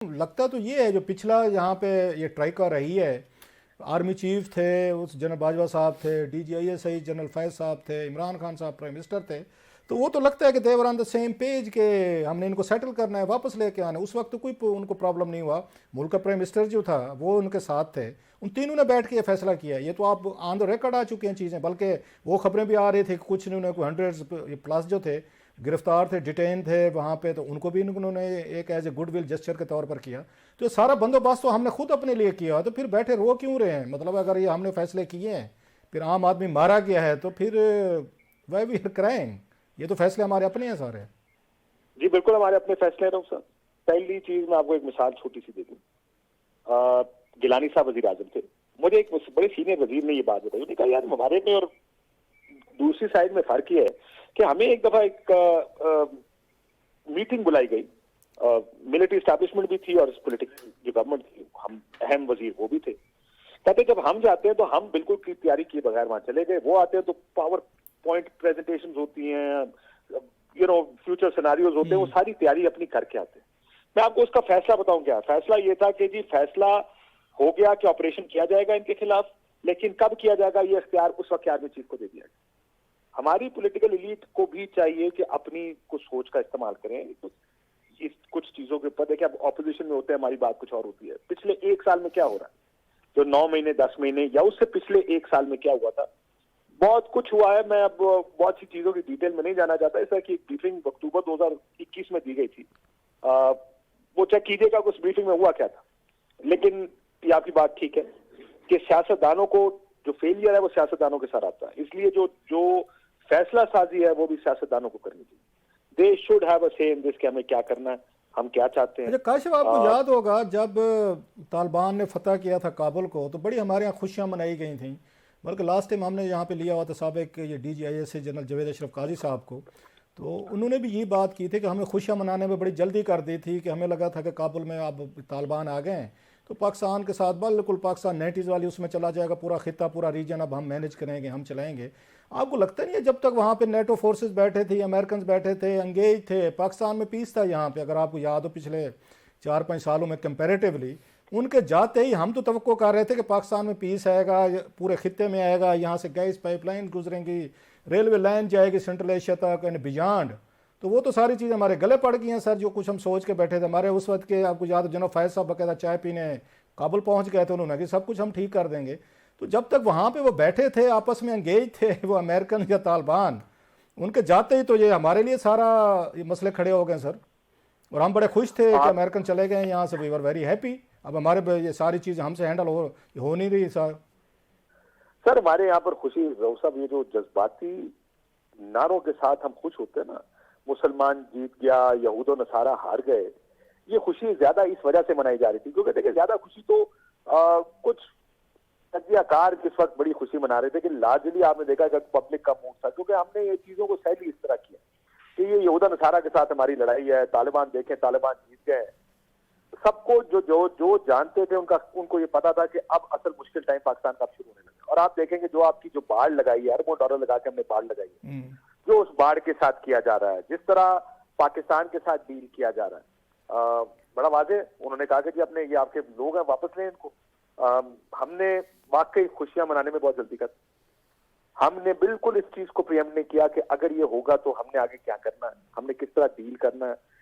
लगता तो ये है जो पिछला यहाँ पे ये ट्राइका रही है, आर्मी चीफ थे, उस जनरल बाजवा साहब थे, DGISI जनरल फैज साहब थे, इमरान खान साहब प्राइम मिनिस्टर थे, तो वो तो लगता है कि देवर ऑन द सेम पेज के हमने इनको सेटल करना है, वापस लेके आना है। उस वक्त तो कोई उनको प्रॉब्लम नहीं हुआ। मुल्क का प्राइम मिनिस्टर जो था वो उनके साथ थे, उन तीनों ने बैठ के ये फैसला किया। ये तो आप ऑन द रिकॉर्ड आ चुके हैं चीज़ें, बल्कि वो खबरें भी आ रही थी कि कुछ ने कोई 100 प्लस जो थे गिरफ्तार थे, डिटेन थे वहाँ पे, तो उनको भी उन्होंने एक एज ए गुडविल जेस्चर के तौर पर किया। तो ये सारा बंदोबस्त तो हमने खुद अपने लिए किया, तो फिर बैठे रो क्यों रहे हैं? मतलब अगर ये हमने फैसले किए हैं, फिर आम आदमी मारा गया है, तो फिर वह भी क्राइम, ये तो फैसले हमारे अपने हैं सारे। जी बिल्कुल, हमारे अपने फैसले हैं साहब। पहली चीज मैं आपको एक मिसाल छोटी सी दे दूं। गिलानी साहब वजीर आजम थे, मुझे एक बड़े सीनियर वजीर ने ये बात बताई, उन्होंने कहा यार हमारे में और दूसरी साइड में फर्क ये है कि हमें एक दफा एक मीटिंग बुलाई गई, मिलिट्री एस्टैब्लिशमेंट भी थी और पॉलिटिकल जो गवर्नमेंट थी, हम अहम वजीर वो भी थे। कहते जब हम जाते हैं तो हम बिल्कुल की तैयारी किए बगैर वहां चले गए, वो आते हैं तो पावर पॉइंट प्रेजेंटेशन होती हैं, फ्यूचर सिनारियोज होते हैं, वो सारी तैयारी अपनी करके आते हैं। मैं आपको उसका फैसला बताऊं क्या फैसला ये था कि जी फैसला हो गया कि ऑपरेशन किया जाएगा इनके खिलाफ, लेकिन कब किया जाएगा ये इख्तियार उस वक्त आर्मी चीफ को दे दिया गया। हमारी पॉलिटिकल एलीट को भी चाहिए कि अपनी कुछ सोच का इस्तेमाल करें। तो इस कुछ चीजों के ऊपर देखिए, अब ऑपोजिशन में होते हैं, हमारी बात कुछ और होती है। पिछले एक साल में क्या हो रहा है, जो 9 महीने 10 महीने या उससे पिछले एक साल में क्या हुआ था, बहुत कुछ हुआ है। मैं अब बहुत सी चीजों की डिटेल में नहीं जाना चाहता। ऐसा कि ब्रीफिंग अक्टूबर 2021 में दी गई थी, वो चेक कीजिएगा उस ब्रीफिंग में हुआ क्या था। लेकिन ये आपकी बात ठीक है कि सियासतदानों को जो फेलियर है वो सियासतदानों के साथ आता है, इसलिए जो फैसला साजी है वो भी सियासतदानों को करनी चाहिए। दे शुड हैव अ से इन दिस कि हमें क्या करना है, हम क्या चाहते हैं। अच्छा काशिफ, आपको याद होगा जब तालिबान ने फतह किया था काबुल को, तो बड़ी हमारे यहाँ खुशियाँ मनाई गई थी। बल्कि लास्ट टाइम हमने यहाँ पे लिया हुआ था साबिक ये DGISI जनरल जावेद अशरफ काजी साहब को, तो उन्होंने भी ये बात की थी कि हमें खुशियाँ मनाने में बड़ी जल्दी कर दी थी, कि हमें लगा था कि काबुल में अब तालिबान आ गए हैं तो पाकिस्तान के साथ बिल्कुल पाकिस्तान नेटीज़ वाली उसमें चला जाएगा, पूरा खिता पूरा रीजन अब हम मैनेज करेंगे, हम चलाएंगे। आपको लगता नहीं है जब तक वहाँ पे नेटो फोर्सेस बैठे थे, अमेरिकन बैठे थे, अंगेज थे, पाकिस्तान में पीस था यहाँ पे? अगर आपको याद हो पिछले 4-5 सालों में कंपैरेटिवली उनके जाते ही हम तो तवक्को कर रहे थे कि पाकिस्तान में पीस आएगा, पूरे खित्ते में आएगा, यहाँ से गैस पाइपलाइन गुजरेंगी, रेलवे लाइन जाएगी सेंट्रल एशिया तक एंड बियॉन्ड। तो वो तो सारी चीज़ें हमारे गले पड़ गई हैं सर, जो कुछ हम सोच के बैठे थे। हमारे उस वक्त के आपको याद, जनरल फैज साहब बकायदा चाय पीने काबुल पहुंच गए थे, उन्होंने कि सब कुछ हम ठीक कर देंगे। तो जब तक वहाँ पे वो बैठे थे, आपस में एंगेज थे, वो अमेरिकन या तालिबान, उनके जाते ही तो ये हमारे लिए सारा ये मसले खड़े हो गए सर। और हम बड़े खुश थे कि अमेरिकन चले गए यहाँ से, वी वर वेरी हैप्पी। अब हमारे ये सारी चीज़ें हमसे हैंडल हो नहीं रही सर हमारे यहाँ पर खुशी साहब, ये जो जज्बाती नारों के साथ हम खुश होते हैं ना, मुसलमान जीत गया, यहूद और नसारा हार गए, ये खुशी ज्यादा इस वजह से मनाई जा रही थी क्योंकि देखिए ज्यादा खुशी तो कुछ तजियाकार इस वक्त बड़ी खुशी मना रहे थे कि लार्जली आपने देखा कि पब्लिक का मूड था, क्योंकि हमने ये चीजों को सही इस तरह किया कि ये यहूदा नसारा के साथ हमारी लड़ाई है, तालिबान देखें तालिबान जीत गए। सबको जो जो जो जानते थे उनको ये पता था कि अब असल मुश्किल टाइम पाकिस्तान का शुरू होने लगा। और आप देखेंगे जो आपकी जो बाढ़ लगाई है, अरबों डॉलर लगा के हमने बाढ़ लगाई है, जो उस बाढ़ के साथ किया जा रहा है, जिस तरह पाकिस्तान के साथ डील किया जा रहा है, बड़ा वाजे उन्होंने कहा कि जी अपने ये आपके लोग हैं वापस लें इनको। हमने वाकई खुशियां मनाने में बहुत जल्दी कर, हमने बिल्कुल इस चीज को प्रियम नहीं किया कि अगर ये होगा तो हमने आगे क्या करना है, हमने किस तरह डील करना है।